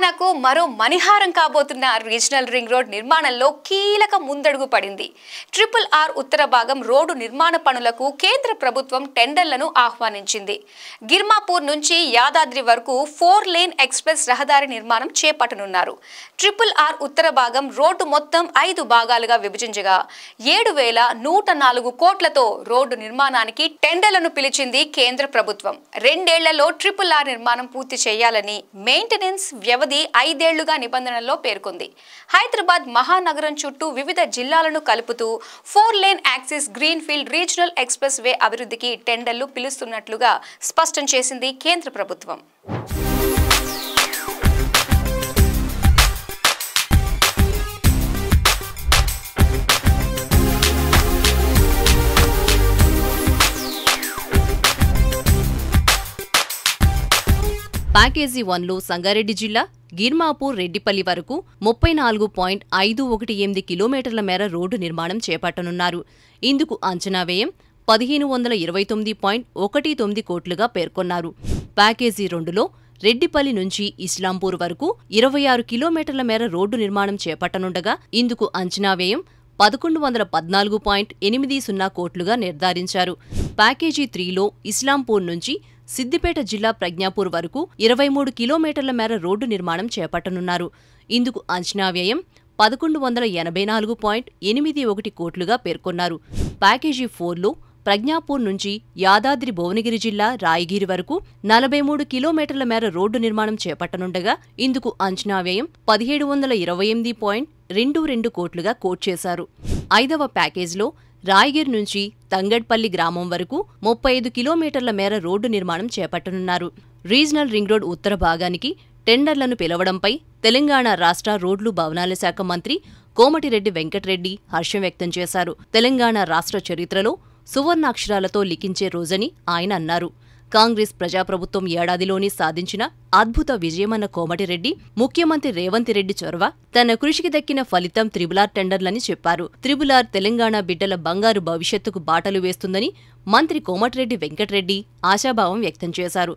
తెలంగాణకు మరో మణిహారం కాబోతున్న రీజనల్ రింగ్ రోడ్ నిర్మాణంలో కీలక ముందడుగు పడింది. RRR ఉత్తర భాగం రోడ్డు నిర్మాణ పనులకు కేంద్ర ప్రభుత్వం టెండర్లను ఆహ్వానించింది. గిర్మాపూర్ నుంచి యాదాద్రి వరకు 4 లేన్ ఎక్స్ప్రెస్ రహదారి నిర్మాణం చేపట్టనున్నారు. RRR ఉత్తర భాగం రోడ్డు మొత్తం 5 భాగాలుగా విభజించగా 7,104 కోట్లతో రోడ్డు నిర్మాణానికి టెండర్లను పిలిచింది కేంద్ర ప్రభుత్వం. 2 ఏళ్లలో RRR నిర్మాణం పూర్తి చేయాలని మెయింటెనెన్స్ వ్యవధి 5 ఏళ్లుగా నిబంధనల్లో పేర్కొంది. హైదరాబాద్ మహానగరం చుట్టూ వివిధ జిల్లాలను కలుపుతూ 4 lane axis green field regional express way అభివృద్ధికి టెండర్లు పిలుస్తున్నట్లుగా స్పష్టం చేసింది కేంద్ర ప్రభుత్వం. ప్యాకేజీ 1లో సంగారెడ్డి జిల్లా గిర్మాపూర్ రెడ్డిపల్లి వరకు 34.518 కిలోమీటర్ల మేర రోడ్డు నిర్మాణం చేపట్టనున్నారు. ఇందుకు అంచనా వ్యయం 1,529.19 కోట్లుగా పేర్కొన్నారు. ప్యాకేజీ 2లో రెడ్డిపల్లి నుంచి ఇస్లాంపూర్ వరకు 26 కిలోమీటర్ల మేర రోడ్డు నిర్మాణం చేపట్టనుండగా ఇందుకు అంచనా వ్యయం 1,114.80 కోట్లుగా నిర్ధారించారు. ప్యాకేజీ 3లో ఇస్లాంపూర్ నుంచి సిద్దిపేట జిల్లా ప్రజ్ఞాపూర్ వరకు 23 కిలోమీటర్ల మేర రోడ్డు నిర్మాణం చేపట్టనున్నారు. ఇందుకు అంచనా వ్యయం 1,184.81 కోట్లుగా పేర్కొన్నారు. ప్యాకేజీ 4లో ప్రజ్ఞాపూర్ నుంచి యాదాద్రి భువనగిరి జిల్లా రాయగిరి వరకు 43 కిలోమీటర్ల మేర రోడ్డు నిర్మాణం చేపట్టనుండగా ఇందుకు అంచనా వ్యయం 1,728.22 కోట్లుగా కోట్ చేశారు. 5వ ప్యాకేజీలో రాయగిరి నుంచి తంగడ్పల్లి గ్రామం వరకు 35 కిలోమీటర్ల మేర రోడ్డు నిర్మాణం చేపట్టనున్నారు. రీజనల్ రింగ్ రోడ్ ఉత్తర భాగానికి టెండర్లను పిలవడంపై తెలంగాణ రాష్ట్ర రోడ్లు భవనాల శాఖ మంత్రి కోమటిరెడ్డి వెంకటరెడ్డి హర్షం వ్యక్తం చేశారు. తెలంగాణ రాష్ట్ర చరిత్రలో సువర్ణాక్షరాలతో లిఖించే రోజని ఆయన అన్నారు. కాంగ్రెస్ ప్రజాప్రభుత్వం ఏడాదిలోని సాధించిన అద్భుత విజయమన్న కోమటిరెడ్డి ముఖ్యమంత్రి రేవంత్ రెడ్డి చొరవ తన కృషికి దక్కిన ఫలితం RRR టెండర్లని చెప్పారు. RRR తెలంగాణ బిడ్డల బంగారు భవిష్యత్తుకు బాటలు వేస్తుందని మంత్రి కోమటిరెడ్డి వెంకటరెడ్డి ఆశాభావం వ్యక్తం చేశారు.